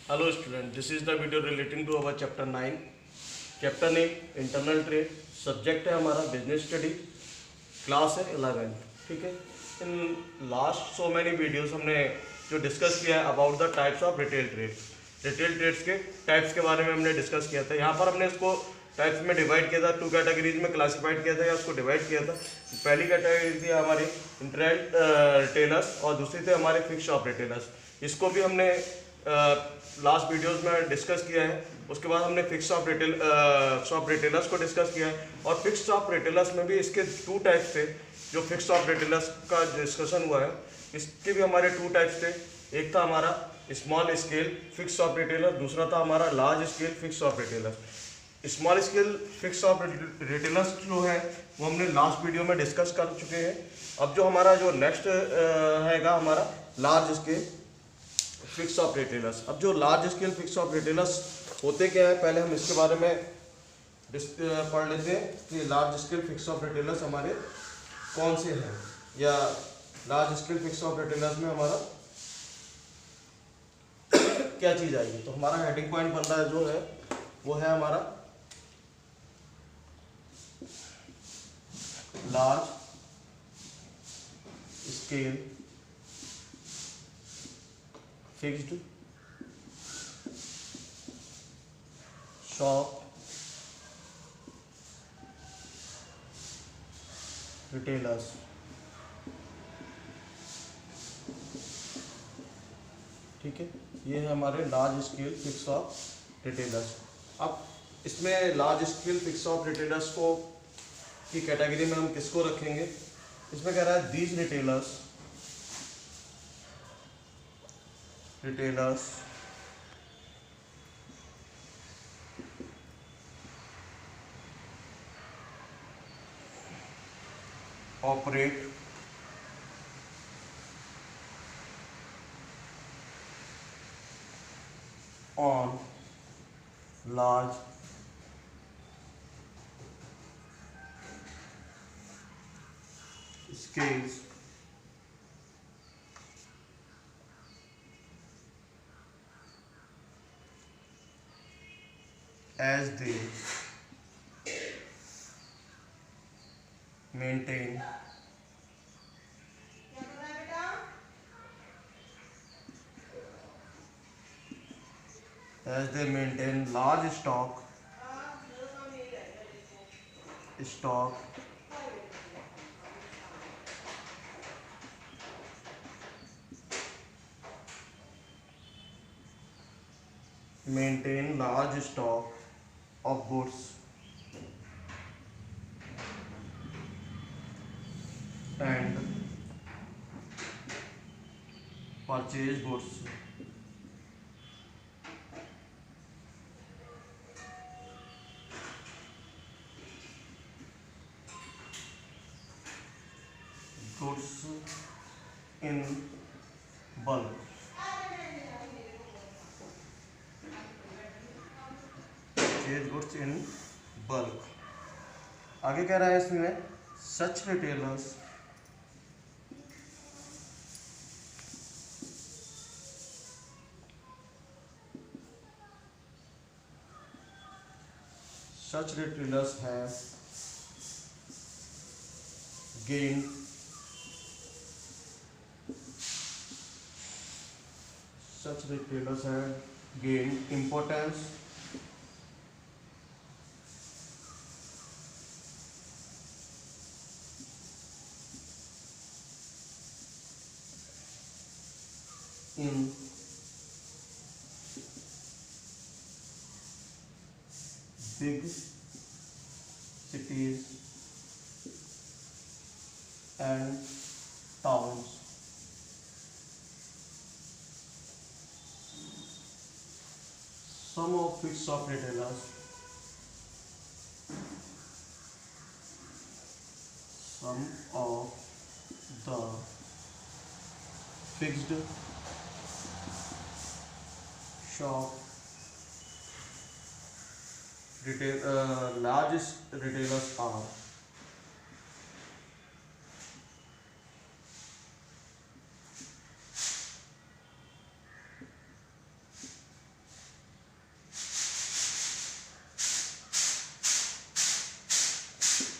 Hello student, this is the video relating to our chapter 9. Chapter name internal trade, subject है हमारा business study, class है 11। ठीक है। In last so many videos हमने जो discuss किया है about the types of retail trade, retail trades के टाइप्स के बारे में हमने डिस्कस किया था। यहाँ पर हमने इसको टाइप्स में डिवाइड किया था, 2 कैटेगरीज में क्लासिफाइड किया था या उसको डिवाइड किया था। पहली कैटेगरी थी हमारी इंटरनेट रिटेलर्स और दूसरी थी हमारे फिक्स शॉप रिटेलर्स। इसको भी हमने लास्ट वीडियोस में डिस्कस किया है। उसके बाद हमने फिक्स शॉप रिटेलर्स को डिस्कस किया है और फिक्स शॉप रिटेलर्स में भी इसके 2 टाइप्स थे। जो फिक्स शॉप रिटेलर्स का डिस्कशन हुआ है इसके भी हमारे 2 टाइप्स थे। एक था हमारा small scale fix shop retailer, दूसरा था हमारा large scale fix shop retailer. Small scale fix shop retailers जो है वो हमने लास्ट वीडियो में डिस्कस कर चुके हैं। अब जो हमारा जो नेक्स्ट हैगा हमारा large scale fix shop retailers. अब जो large scale fix shop retailers होते क्या है, पहले हम इसके बारे में पढ़ लेते हैं कि large scale fix shop retailers हमारे कौन से हैं, या large scale fix shop retailers में हमारा क्या चीज़ आएगी। तो हमारा हेडिंग पॉइंट बन रहा है जो है वो है हमारा large scale fixed shop retailers. ठीक है, ये है हमारे large scale fix shop retailers. अब इसमें large scale fix shop retailers को की कैटेगरी में हम किसको रखेंगे। इसमें कह रहा है these retailers operate on large scales as they maintain large stock maintain large stock of goods and purchase goods in bulk। purchase goods in bulk। आगे कह रहा है इसमें such retailers have gained importance in big cities and towns। Some of fixed shop retailers some of the fixed shop large retailers are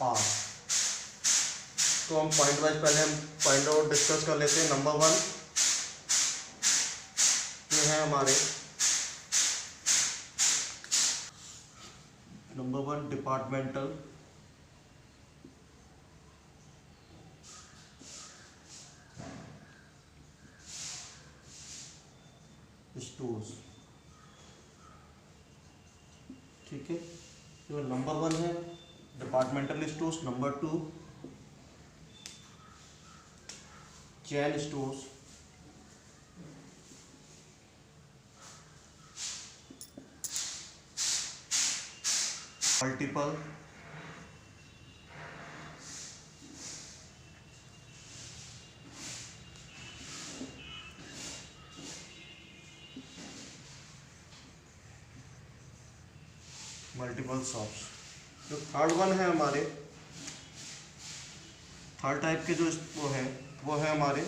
are. तो हम point wise पहले हम point out discuss कर लेते हैं। नंबर 1 ये है हमारे नंबर 1 डिपार्टमेंटल स्टोर्स। ठीक है, तो नंबर 1 है departmental stores. Number 2 chain stores. Multiple shops. जो थर्ड वन है हमारे, थर्ड टाइप के जो वो है हमारे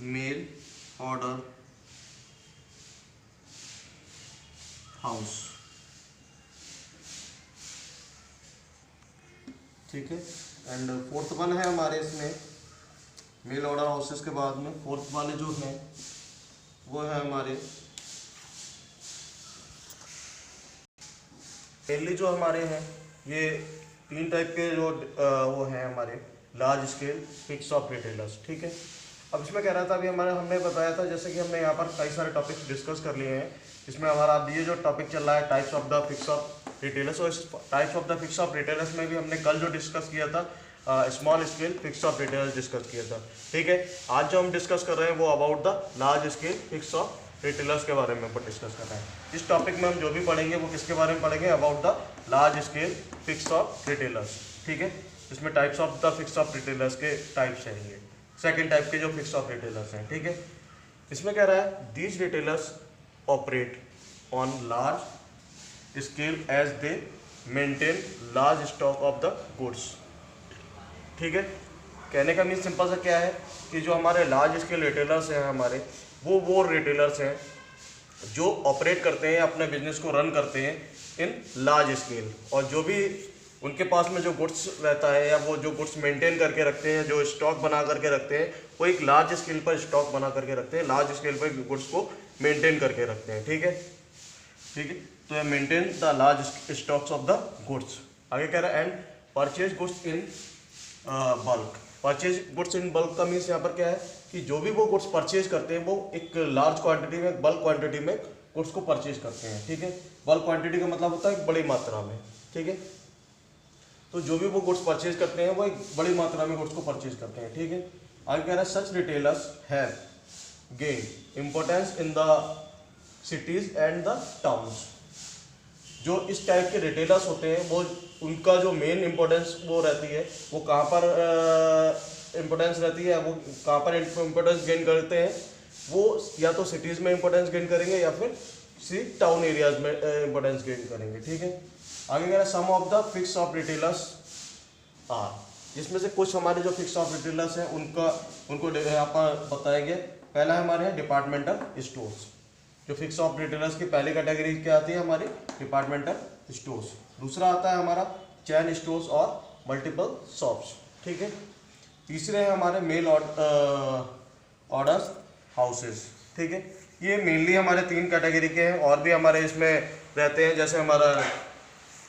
मेल ऑर्डर हाउस। ठीक है, एंड फोर्थ वन है हमारे इसमें मेल ऑर्डर हाउसेस के बाद में फोर्थ वाले जो हैं वो है हमारे मेनली जो हमारे हैं ये 3 टाइप के जो वो हैं हमारे large scale fix of retailers. ठीक है, अब इसमें कह रहा था अभी हमने बताया था, जैसे कि हमने यहाँ पर कई सारे टॉपिक्स डिस्कस कर लिए हैं। इसमें हमारा अब ये जो टॉपिक चल रहा है types of the fix of retailers, और इस types of the fix of retailers में भी हमने कल जो डिस्कस किया था small scale fix of retailers discuss किया था। ठीक है, आज जो हम डिस्कस कर रहे हैं वो about the large scale fix of retailers के बारे में डिस्कस कर रहे हैं। इस टॉपिक में हम जो भी पढ़ेंगे वो किसके बारे में पढ़ेंगे, about the large scale fix of retailers. ठीक है, इसमें types of the fix of retailers के टाइप्स हैं, ये सेकेंड टाइप के जो फिक्स ऑफ रिटेलर्स हैं। ठीक है, इसमें कह रहा है these retailers operate on large scale as they maintain large stock of the goods. ठीक है, कहने का मीन सिंपल सा क्या है कि जो हमारे लार्ज स्केल रिटेलर्स हैं हमारे, वो रिटेलर्स हैं जो ऑपरेट करते हैं, अपने बिजनेस को रन करते हैं इन लार्ज स्केल, और जो भी उनके पास में जो गुड्स रहता है या वो जो गुड्स मेंटेन करके रखते हैं, जो स्टॉक बना करके रखते हैं, वो एक लार्ज स्केल पर स्टॉक बना करके रखते हैं, लार्ज स्केल पर गुड्स को मेंटेन करके रखते हैं। ठीक है, ठीक है, तो ये maintain the large stocks of the goods. आगे कह रहा है and purchase goods in bulk. Purchase goods in bulk का मीन्स यहाँ पर क्या है कि जो भी वो गुड्स परचेज करते हैं वो एक लार्ज क्वांटिटी में, बल्क क्वांटिटी में गुड्स को परचेज करते हैं। ठीक है, बल्क क्वांटिटी का मतलब होता है बड़ी मात्रा में। ठीक है, तो जो भी वो गुड्स परचेज करते हैं वो एक बड़ी मात्रा में गुड्स को परचेज करते हैं। ठीक है, आगे कह रहा है such retailers have gain importance in the cities and the towns. जो इस टाइप के रिटेलर्स होते हैं वो उनका जो मेन इम्पोर्टेंस वो रहती है, वो कहाँ पर इम्पोर्टेंस रहती है, वो कहाँ पर इम्पोर्टेंस गेन करते हैं, वो या तो सिटीज़ में इम्पोर्टेंस गेन करेंगे या फिर सी टाउन एरियाज में इम्पोर्टेंस गेन करेंगे। ठीक है, आगे कह रहा है some of the fix of retailers are, जिसमें से कुछ हमारे जो फिक्स ऑफ रिटेलर्स हैं उनको यहाँ पर बताया गया। पहला हमारे हैं डिपार्टमेंटल स्टोर्स। जो फिक्स ऑफ रिटेलर्स की पहली कैटेगरी क्या आती है हमारी, डिपार्टमेंटल स्टोर्स। दूसरा आता है हमारा चेन स्टोर्स और मल्टीपल शॉप्स। ठीक है, तीसरे हैं हमारे मेल ऑर्डर्स हाउसेस। ठीक है, ये मेनली हमारे 3 कैटेगरी के हैं, और भी हमारे इसमें रहते हैं, जैसे हमारा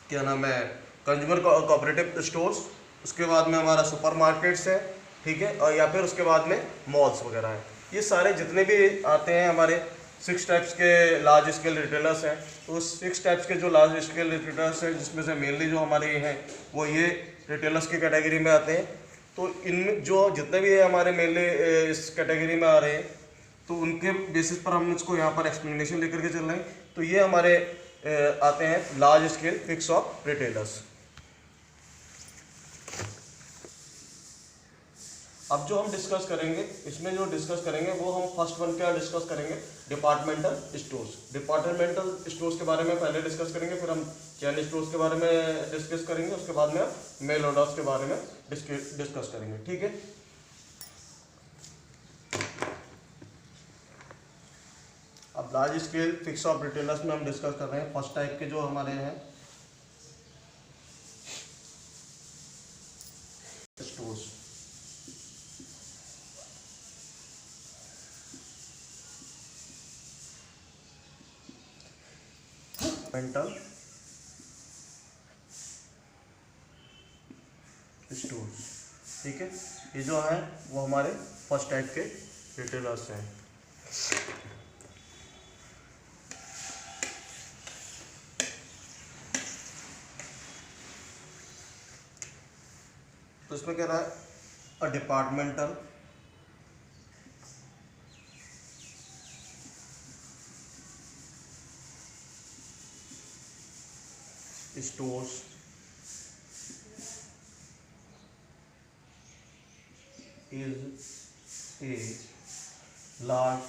क्या नाम है कंज्यूमर कोऑपरेटिव स्टोर्स, उसके बाद में हमारा सुपर मार्केट्स है। ठीक है, और या फिर उसके बाद में मॉल्स वगैरह हैं। ये सारे जितने भी आते हैं हमारे 6 टाइप्स के लार्ज स्केल रिटेलर्स हैं। तो उस 6 टाइप्स के जो लार्ज स्केल रिटेलर्स हैं, जिसमें से मेनली जो हमारे हैं वो ये रिटेलर्स की कैटेगरी में आते हैं। तो इनमें जो जितने भी हमारे मेनली इस कैटेगरी में आ रहे हैं, तो उनके बेसिस पर हम इसको यहाँ पर एक्सप्लेनेशन लेकर के चल रहे हैं। तो ये हमारे आते हैं large scale fix of retailers. अब जो हम डिस्कस करेंगे, इसमें जो डिस्कस करेंगे वो हम फर्स्ट वन क्या डिस्कस करेंगे, डिपार्टमेंटल स्टोर्स। डिपार्टमेंटल स्टोर्स के बारे में पहले डिस्कस करेंगे, फिर हम चेन स्टोर्स के बारे में डिस्कस करेंगे, उसके बाद में हम मेल ऑर्डर्स के बारे में डिस्कस करेंगे। ठीक है, अब large scale fix of retailers में हम डिस्कस कर रहे हैं। फर्स्ट टाइप के जो हमारे हैं स्टोर्स। मेंटल स्टोर्स, ठीक है। ये जो है वो हमारे फर्स्ट टाइप के रिटेलर्स हैं। तो इसमें कह रहा है a departmental stores is a large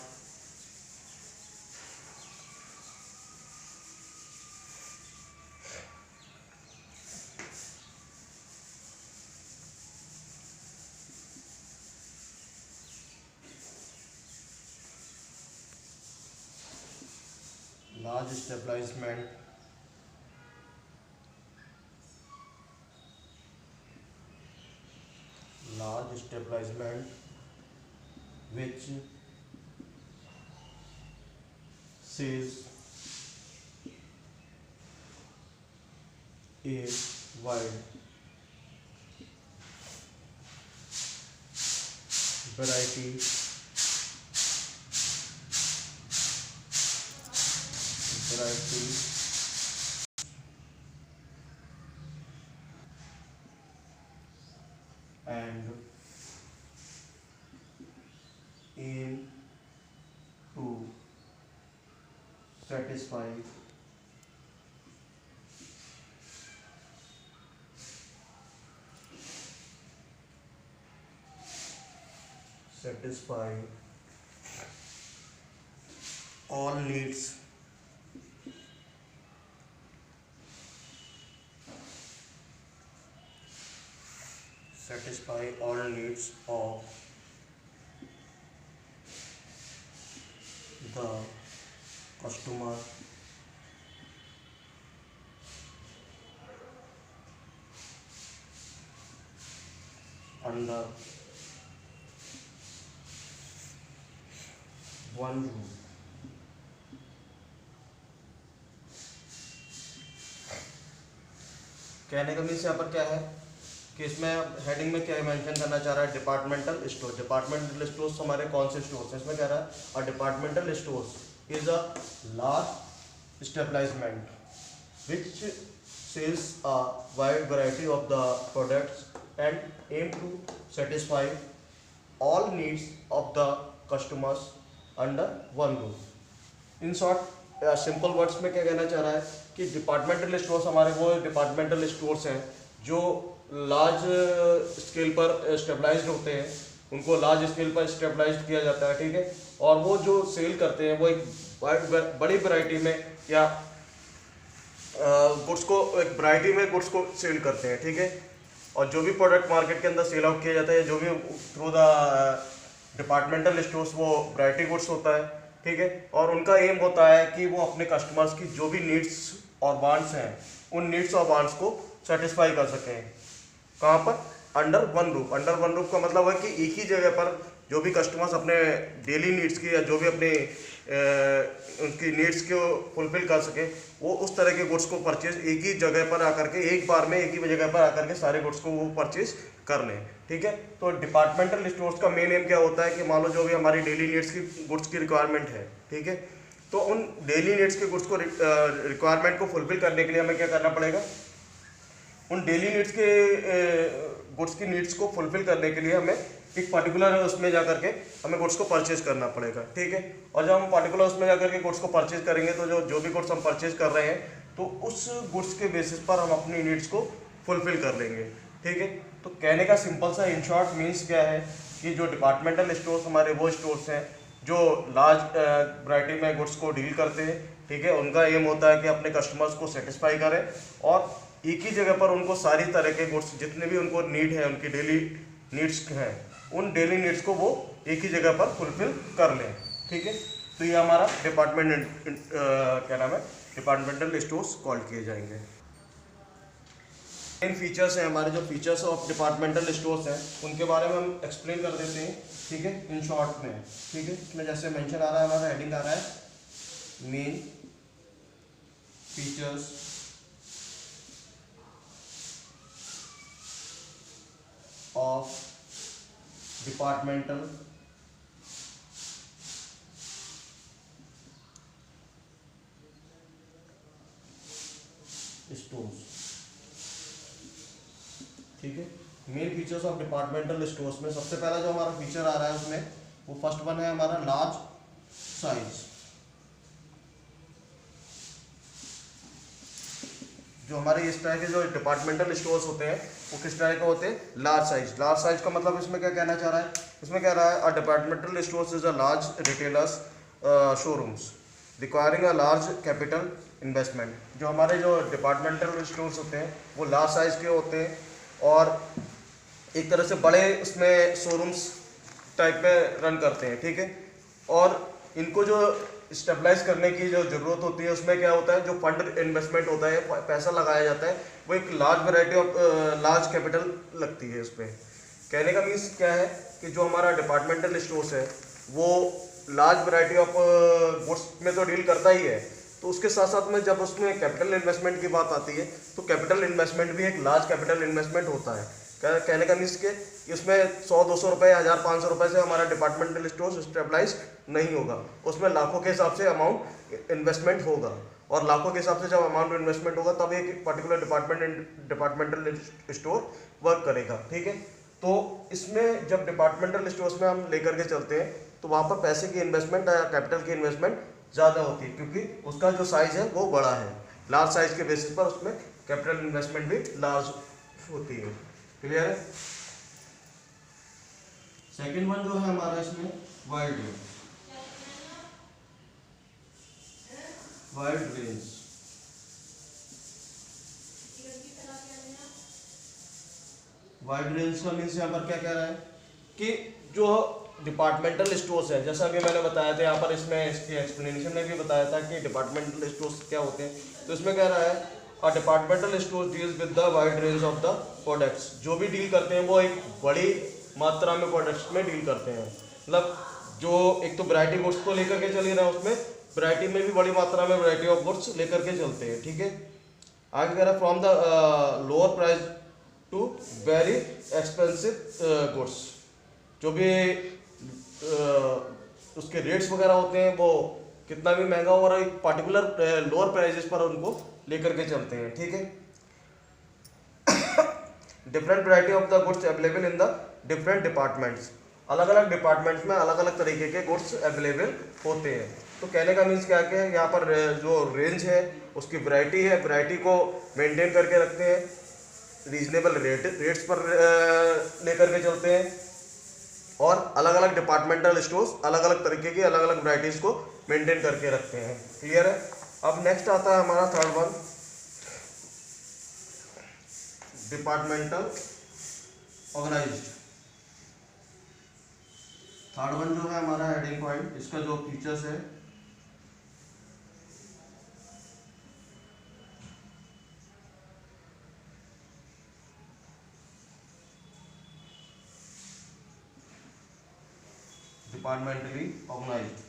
establishment which sells a wide variety and aim to satisfy all needs of the customer under one roof। कहने का मीन्स यहाँ पर क्या है कि इसमें हेडिंग में क्या मेंशन करना चाह रहा है, डिपार्टमेंटल स्टोर। डिपार्टमेंटल स्टोर्स हमारे कौन से स्टोर्स हैं? इसमें कह रहा है और departmental stores is a large establishment which sells a wide variety of the products and aim to satisfy all needs of the customers under one roof। In short, simple words में क्या कहना चाह रहा है कि डिपार्टमेंटल स्टोर्स हमारे वो departmental stores हैं जो लार्ज स्केल पर स्टेबलाइज्ड होते हैं, उनको लार्ज स्केल पर स्टेबलाइज्ड किया जाता है, ठीक है। और वो जो सेल करते हैं वो एक बड़ी वैरायटी में या गुड्स को एक वैरायटी में गुड्स को सेल करते हैं, ठीक है। और जो भी प्रोडक्ट मार्केट के अंदर सेल आउट किया जाता है, जो भी थ्रू द डिपार्टमेंटल स्टोर्स वो वैरायटी गुड्स होता है, ठीक है। और उनका एम होता है कि वो अपने कस्टमर्स की जो भी नीड्स और वांट्स हैं उन नीड्स और वांट्स को सेटिस्फाई कर सकें। कहाँ पर? Under one roof. Under one roof का मतलब है कि एक ही जगह पर जो भी कस्टमर्स अपने डेली नीड्स की या जो भी अपने उनकी नीड्स को फुलफिल कर सके, वो उस तरह के गुड्स को परचेज एक ही जगह पर आकर के एक बार में एक ही जगह पर आकर के सारे गुड्स को वो परचेज कर लें, ठीक है। तो डिपार्टमेंटल स्टोर्स का मेन एम क्या होता है कि मान लो जो भी हमारी डेली नीड्स की गुड्स की रिक्वायरमेंट है, ठीक है, तो उन डेली नीड्स के गुड्स को रिक्वायरमेंट को फुलफिल करने के लिए हमें क्या करना पड़ेगा? उन डेली नीड्स के गुड्स की नीड्स को फुलफिल करने के लिए हमें एक पर्टिकुलर उसमें जाकर के हमें गुड्स को परचेज करना पड़ेगा, ठीक है। और जब हम पर्टिकुलर उसमें जाकर के गुड्स को परचेज करेंगे तो जो भी गुड्स हम परचेज कर रहे हैं तो उस गुड्स के बेसिस पर हम अपनी नीड्स को फुलफिल कर लेंगे, ठीक है। तो कहने का सिंपल सा इन शॉर्ट मीन्स क्या है कि जो डिपार्टमेंटल स्टोर्स हमारे वो स्टोर्स हैं जो लार्ज वैरायटी में गुड्स को डील करते हैं, ठीक है। उनका एम होता है कि अपने कस्टमर्स को सेटिस्फाई करें और एक ही जगह पर उनको सारी तरह के गुड्स जितने भी उनको नीड है, उनकी डेली नीड्स हैं, उन डेली नीड्स को वो एक ही जगह पर फुलफिल कर लें, ठीक है। तो ये हमारा क्या नाम है, डिपार्टमेंटल स्टोर्स कॉल किए जाएंगे। मेन फीचर्स हैं हमारे, जो फीचर्स ऑफ डिपार्टमेंटल स्टोर्स हैं उनके बारे में हम एक्सप्लेन कर देते हैं, ठीक है, इन शॉर्ट में। ठीक है, इसमें जैसे मेंशन आ रहा है, हमारा हेडिंग आ रहा है main features of departmental stores. ठीक है, main features of departmental stores में सबसे पहला जो हमारा फीचर आ रहा है उसमें, वो फर्स्ट वन है हमारा लार्ज साइज। जो हमारे इस तरह के जो डिपार्टमेंटल स्टोर्स होते हैं वो किस तरह के होते हैं, लार्ज साइज। लार्ज साइज का मतलब इसमें क्या कहना चाह रहा है, इसमें कह रहा है a departmental stores is a large retailers showrooms requiring a large capital investment. जो हमारे जो डिपार्टमेंटल स्टोर्स होते हैं वो लार्ज साइज के होते हैं और एक तरह से बड़े उसमें शोरूम्स टाइप में रन करते हैं। ठीक है, और इनको जो स्टेबलाइज करने की जो ज़रूरत होती है उसमें क्या होता है, जो फंड इन्वेस्टमेंट होता है, पैसा लगाया जाता है, वो एक large variety of large capital लगती है उसमें। कहने का मीन्स क्या है कि जो हमारा डिपार्टमेंटल स्टोर्स है वो लार्ज वैरायटी ऑफ गुड्स में तो डील करता ही है, तो उसके साथ साथ में जब उसमें कैपिटल इन्वेस्टमेंट की बात आती है तो कैपिटल इन्वेस्टमेंट भी एक लार्ज कैपिटल इन्वेस्टमेंट होता है। कहने का मीन्स के इसमें 100-200 रुपये, 1000-500 रुपये से हमारा डिपार्टमेंटल स्टोर स्टेबलाइज नहीं होगा, उसमें लाखों के हिसाब से अमाउंट इन्वेस्टमेंट होगा, और लाखों के हिसाब से जब अमाउंट इन्वेस्टमेंट होगा तब एक पर्टिकुलर डिपार्टमेंटल स्टोर वर्क करेगा। ठीक है, तो इसमें जब डिपार्टमेंटल स्टोर्स में हम लेकर के चलते हैं तो वहाँ पर पैसे की इन्वेस्टमेंट या कैपिटल की इन्वेस्टमेंट ज़्यादा होती है, क्योंकि उसका जो साइज़ है वो बड़ा है। लार्ज साइज के बेसिस पर उसमें कैपिटल इन्वेस्टमेंट भी लार्ज होती है। क्लियर है। सेकंड वन जो है हमारा इसमें wide range. Wide range wide range का मीन्स यहाँ पर क्या कह रहा है कि जो डिपार्टमेंटल स्टोर्स है, जैसा कि मैंने बताया था यहाँ पर, इसमें इसकी एक्सप्लेनेशन में भी बताया था कि डिपार्टमेंटल स्टोर्स क्या होते हैं। तो इसमें कह रहा है a departmental store deals with the wide range of the products. जो भी डील करते हैं वो एक बड़ी मात्रा में प्रोडक्ट्स में डील करते हैं, मतलब जो एक तो वैरायटी गुड्स को लेकर के चल रहा है, उसमें वैरायटी में भी बड़ी मात्रा में वैरायटी ऑफ गुड्स लेकर के चलते हैं। ठीक है, आगे कह रहा है from the lower price to very expensive goods. जो भी उसके रेट्स वगैरह होते हैं वो कितना भी महंगा हो रहा है, एक पर्टिकुलर लोअर प्राइजेस पर उनको लेकर के चलते हैं। ठीक है, different variety of the goods available in the different departments. अलग अलग डिपार्टमेंट्स में अलग अलग तरीके के गुड्स अवेलेबल होते हैं। तो कहने का मीन्स क्या है, यहाँ पर जो रेंज है उसकी वैरायटी है, वैरायटी को मेंटेन करके रखते हैं, रीजनेबल रेट्स पर लेकर के चलते हैं, और अलग अलग डिपार्टमेंटल स्टोर्स अलग अलग तरीके की अलग अलग वैरायटीज को मेंटेन करके रखते हैं। क्लियर है। अब नेक्स्ट आता है हमारा third one, departmental organised. Third one जो है हमारा हेडिंग पॉइंट, इसका जो फीचर्स है, डिपार्टमेंटली ऑर्गेनाइज्ड।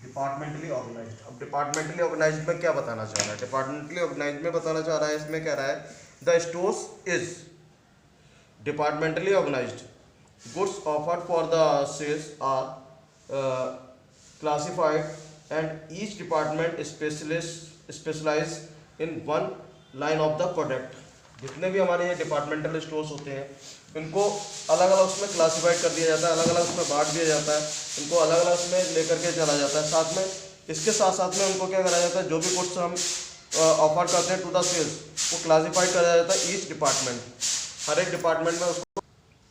Departmentally organised. अब डिपार्टमेंटली ऑर्गेनाइज्ड में क्या बताना चाह रहा है, डिपार्टमेंटली ऑर्गेनाइज्ड में बताना चाह रहा है, इसमें कह रहा है the stores is departmentally organised, goods offered for the sales are classified and each department specialise in one line of the product. जितने भी हमारे ये डिपार्टमेंटल स्टोर्स होते हैं इनको अलग अलग उसमें क्लासिफाइड कर दिया जाता है, अलग अलग उसमें बांट दिया जाता है, इनको अलग अलग उसमें लेकर के चला जाता है। साथ में इसके साथ साथ में उनको क्या करा जाता है, जो भी गुड्स हम ऑफर करते हैं टू द सेल्स, वो क्लासिफाइड करा जाता है ईच डिपार्टमेंट, हर एक डिपार्टमेंट में उसको,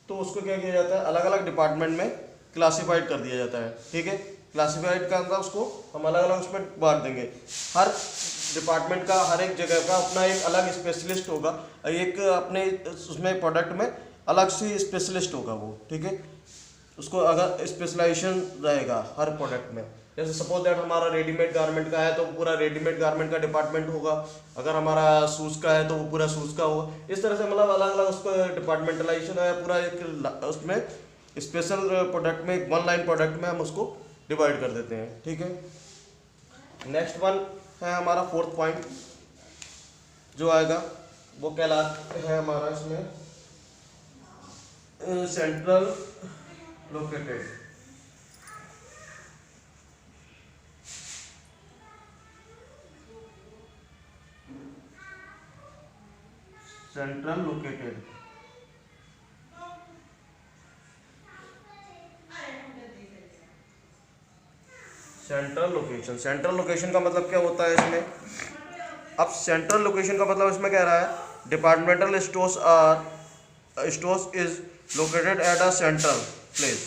तो उसको क्या किया जाता है, अलग अलग डिपार्टमेंट में क्लासिफाइड कर दिया जाता है। ठीक है, क्लासिफाइड का अंदर उसको हम अलग अलग उसमें बांट देंगे। हर डिपार्टमेंट का हर एक जगह का अपना एक अलग स्पेशलिस्ट होगा, एक अपने उसमें प्रोडक्ट में अलग से स्पेशलिस्ट होगा वो, ठीक है। उसको अगर स्पेशलाइजेशन रहेगा हर प्रोडक्ट में, जैसे सपोज दैट हमारा रेडीमेड गारमेंट का है तो पूरा रेडीमेड गारमेंट का डिपार्टमेंट होगा, अगर हमारा शूज़ का है तो वो पूरा शूज़ का होगा। इस तरह से मतलब अलग अलग उसको डिपार्टमेंटलाइजेशन है, पूरा एक उसमें स्पेशल प्रोडक्ट में, वन लाइन प्रोडक्ट में हम उसको डिवाइड कर देते हैं, ठीक है। नेक्स्ट वन है हमारा फोर्थ पॉइंट जो आएगा वो कहलाता है हमारा इसमें central located. Central located central location. Central location का मतलब क्या होता है इसमें? अब सेंट्रल लोकेशन का मतलब इसमें कह रहा है departmental stores is located at a central place.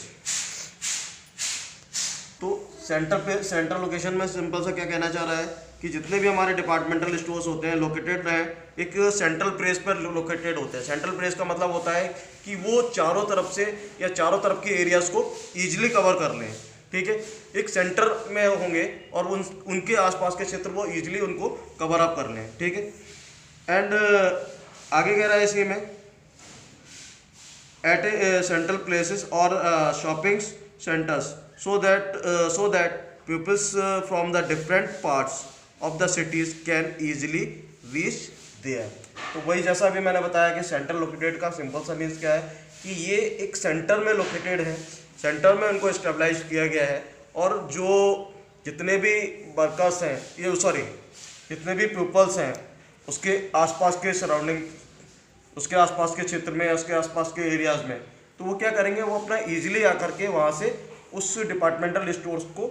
तो सेंट्रल लोकेशन में सिंपल सा क्या कहना चाह रहा है कि जितने भी हमारे डिपार्टमेंटल स्टोर्स होते हैं लोकेटेड है एक सेंट्रल प्लेस पर लोकेटेड होते हैं। सेंट्रल प्लेस का मतलब होता है कि वो चारों तरफ से या चारों तरफ के एरियाज को ईजिली कवर कर लें, ठीक है। एक सेंटर में होंगे और उनके आसपास के क्षेत्र को ईजिली उनको कवर अप कर लें, ठीक है। एंड आगे कह रहा है इसी में एट ए सेंट्रल प्लेसेस और shopping centres so that pupils from the different parts of the cities can easily reach there। तो वही जैसा अभी मैंने बताया कि सेंट्रल लोकेटेड का सिंपल सा मीन्स क्या है कि ये एक सेंटर में लोकेटेड है, सेंटर में उनको स्टेबलाइज किया गया है और जो जितने भी वर्कर्स हैं जितने भी पीपल्स हैं उसके आसपास के सराउंडिंग, उसके आसपास के क्षेत्र में, उसके आसपास के एरियाज में, तो वो क्या करेंगे, वो अपना ईजिली आकर के वहाँ से उस डिपार्टमेंटल स्टोर्स को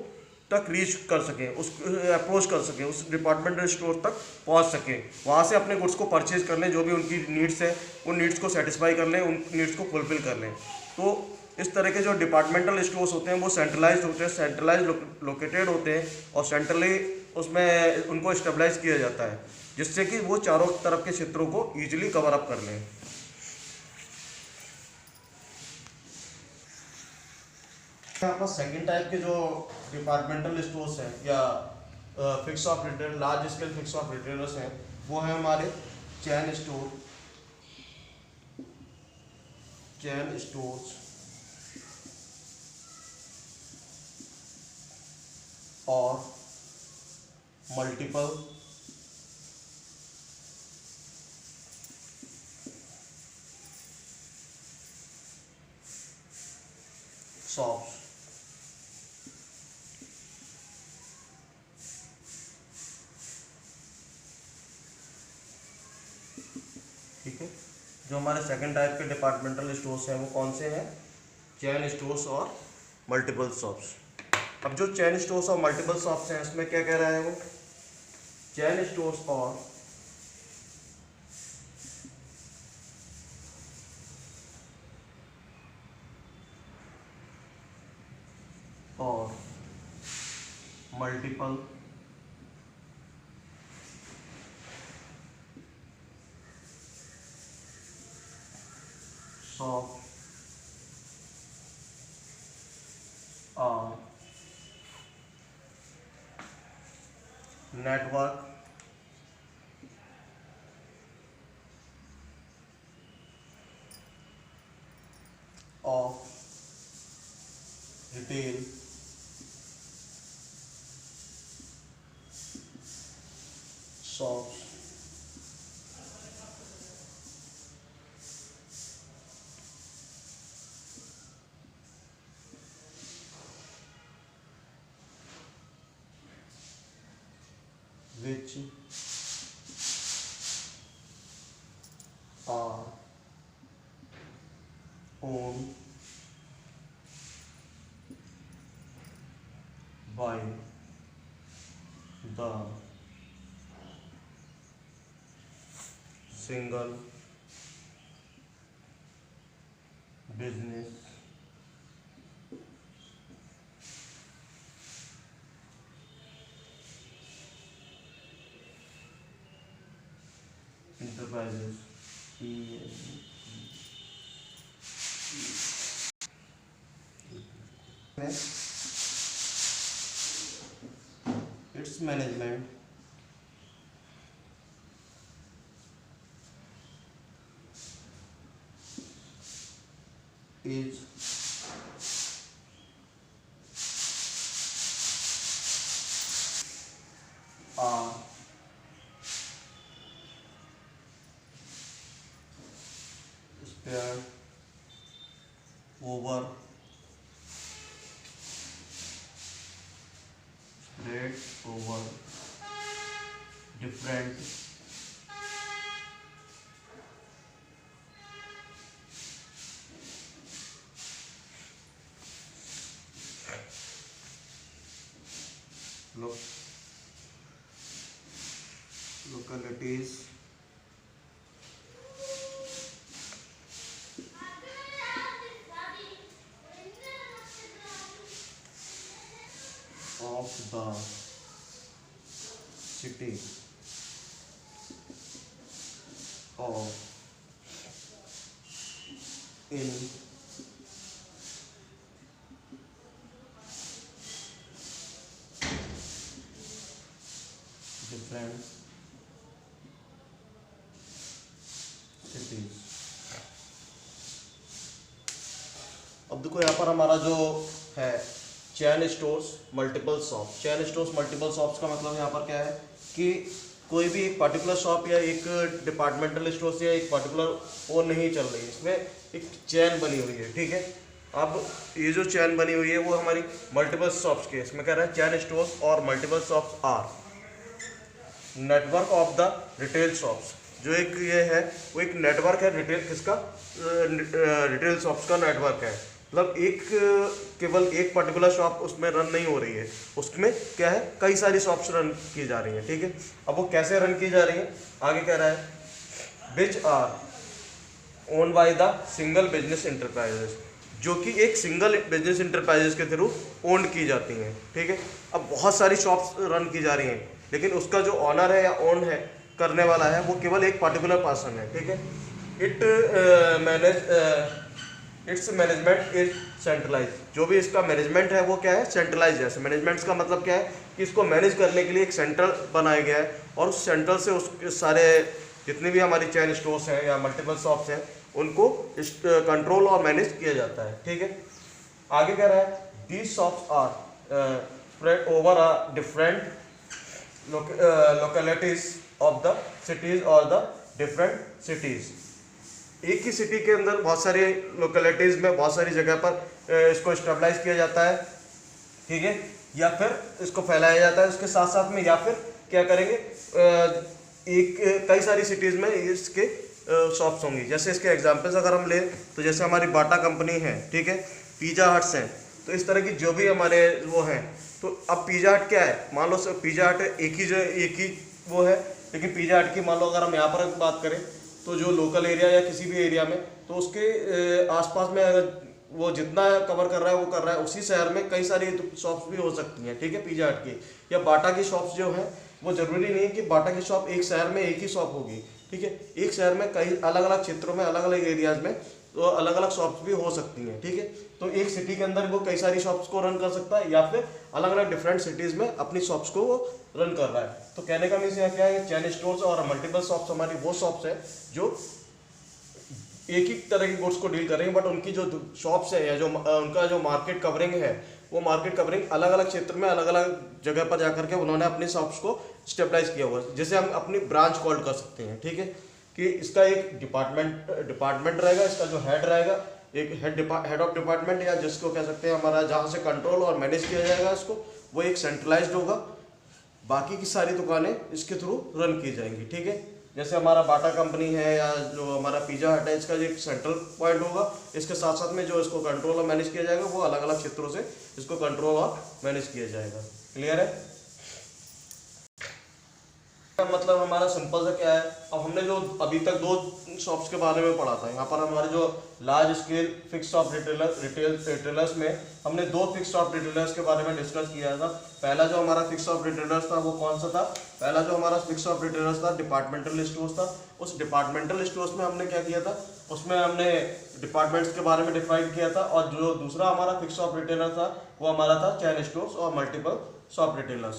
तक रीच कर सकें, उस अप्रोच कर सकें, उस डिपार्टमेंटल स्टोर तक पहुंच सकें, वहां से अपने गुड्स को परचेज कर लें, जो भी उनकी नीड्स है उन नीड्स को सेटिस्फाई कर लें, उन नीड्स को फुलफिल कर लें। तो इस तरह के जो डिपार्टमेंटल स्टोर्स होते हैं वो सेंट्रलाइज होते हैं, सेंट्रलाइज लोकेटेड होते हैं और सेंट्रली उसमें उनको स्टेबलाइज किया जाता है जिससे कि वो चारों तरफ के क्षेत्रों को ईजिली कवर अप कर लें। यहाँ पर सेकेंड टाइप के जो डिपार्टमेंटल स्टोर्स हैं या fix of retail, large scale fix of retailers हैं, वो है हमारे चैन स्टोर्स और मल्टीपल शॉप्स। ठीक है, जो हमारे सेकंड टाइप के डिपार्टमेंटल स्टोर्स हैं वो कौन से हैं? चैन स्टोर्स और मल्टीपल शॉप्स। अब जो चैन स्टोर्स और मल्टीपल शॉप्स हैं उसमें क्या कह रहा है वो? चैन स्टोर्स और multiple shop are network of retail shops which are owned by the single business enterprises, its management is are spread over different localities of the city of in different cities। अब देखो यहाँ पर हमारा जो है chain stores multiple shop, चैन stores multiple shops का मतलब यहाँ पर क्या है कि कोई भी एक पर्टिकुलर शॉप या एक डिपार्टमेंटल स्टोर से या एक पर्टिकुलर वो नहीं चल रही है, इसमें एक चैन बनी हुई है, ठीक है। अब ये जो चैन बनी हुई है वो हमारी मल्टीपल शॉप्स की है। इसमें कह रहा है चैन स्टोर्स और multiple shops are network of the retail shops. जो एक ये है वो एक नेटवर्क है रिटेल किसका, रिटेल शॉप्स का नेटवर्क है। मतलब एक केवल एक पर्टिकुलर शॉप उसमें रन नहीं हो रही है, उसमें क्या है कई सारी शॉप्स रन की जा रही हैं, ठीक है। अब वो कैसे रन की जा रही है आगे कह रहा है which our own by the single business enterprises, जो कि एक सिंगल बिजनेस इंटरप्राइजेस के थ्रू ओन की जाती हैं, ठीक है। अब बहुत सारी शॉप्स रन की जा रही हैं लेकिन उसका जो ऑनर है या ओन है करने वाला है वो केवल एक पर्टिकुलर पर्सन है, ठीक है। इट्स मैनेजमेंट इज सेंट्रलाइज, जो भी इसका मैनेजमेंट है वो क्या है सेंट्रलाइज है। मैनेजमेंट का मतलब क्या है कि इसको मैनेज करने के लिए एक सेंटर बनाया गया है और उस सेंटर से उस सारे जितने भी हमारी चैन स्टोर्स हैं या मल्टीपल शॉप्स हैं उनको कंट्रोल और मैनेज किया जाता है, ठीक है। आगे कह रहा है these shops are spread over a different localities of the cities और द डिफरेंट सिटीज। एक ही सिटी के अंदर बहुत सारी लोकेलिटीज में बहुत सारी जगह पर इसको स्टेबलाइज किया जाता है, ठीक है, या फिर इसको फैलाया जाता है। उसके साथ साथ में या फिर क्या करेंगे एक कई सारी सिटीज़ में इसके शॉप्स होंगी। जैसे इसके एग्जांपल्स अगर हम ले तो जैसे हमारी बाटा कंपनी है, ठीक है, पिज़्ज़ा हट्स हैं, तो इस तरह की जो भी हमारे वो हैं। तो अब पिज़्ज़ा हट क्या है, मान लो पिज़्ज़ा हट एक ही वो है, लेकिन पिज़्ज़ा हट की मान लो अगर हम यहाँ पर बात करें तो जो लोकल एरिया या किसी भी एरिया में तो उसके आसपास में अगर वो जितना कवर कर रहा है वो कर रहा है, उसी शहर में कई सारी शॉप्स भी हो सकती हैं, ठीक है। पिज़्ज़ा हट की या बाटा की शॉप्स जो हैं वो ज़रूरी नहीं है कि बाटा की शॉप एक शहर में एक ही शॉप होगी, ठीक है। एक शहर में कई अलग अलग क्षेत्रों में अलग अलग एरियाज में तो अलग अलग शॉप्स भी हो सकती हैं, ठीक है। तो एक सिटी के अंदर वो कई सारी शॉप्स को रन कर सकता है या फिर अलग अलग डिफरेंट सिटीज़ में अपनी शॉप्स को वो रन कर रहा है। तो कहने का मीन्स यहाँ क्या है, चैन स्टोर्स और मल्टीपल शॉप्स हमारी वो शॉप्स है जो एक ही तरह की गुड्स को डील करेंगे, बट उनकी जो शॉप्स है या जो उनका जो मार्केट कवरिंग है वो मार्केट कवरिंग अलग अलग क्षेत्र में अलग अलग जगह पर जाकर के उन्होंने अपनी शॉप्स को स्टेबलाइज किया हुआ है। जैसे हम अपनी ब्रांच कॉल कर सकते हैं, ठीक है, कि इसका एक डिपार्टमेंट रहेगा, इसका जो हेड रहेगा एक हेड ऑफ डिपार्टमेंट या जिसको कह सकते हैं हमारा जहाँ से कंट्रोल और मैनेज किया जाएगा इसको, वो एक सेंट्रलाइज्ड होगा। बाकी की सारी दुकानें इसके थ्रू रन की जाएंगी, ठीक है। जैसे हमारा बाटा कंपनी है या जो हमारा पिज़्ज़ा हट है, इसका जो एक सेंट्रल पॉइंट होगा, इसके साथ साथ में जो इसको कंट्रोल और मैनेज किया जाएगा वो अलग अलग क्षेत्रों से इसको कंट्रोल और मैनेज किया जाएगा। क्लियर है। मतलब हमारा सिंपल सा क्या है, अब हमने जो अभी तक दो शॉप्स के बारे में पढ़ा था, यहाँ पर हमारे जो large scale fix shop retailers में हमने दो फिक्स शॉप रिटेलर्स के बारे में डिस्कस किया था। पहला जो हमारा फिक्स शॉप रिटेलर्स था वो कौन सा था? पहला जो हमारा फिक्स शॉप रिटेलर्स था डिपार्टमेंटल स्टोर्स था। उस डिपार्टमेंटल स्टोर्स में हमने क्या किया था, उसमें हमने डिपार्टमेंट्स के बारे में डिफाइन किया था। और जो दूसरा हमारा फिक्स शॉप रिटेलर था वो हमारा था चेन स्टोर्स और मल्टीपल शॉप रिटेलर्स।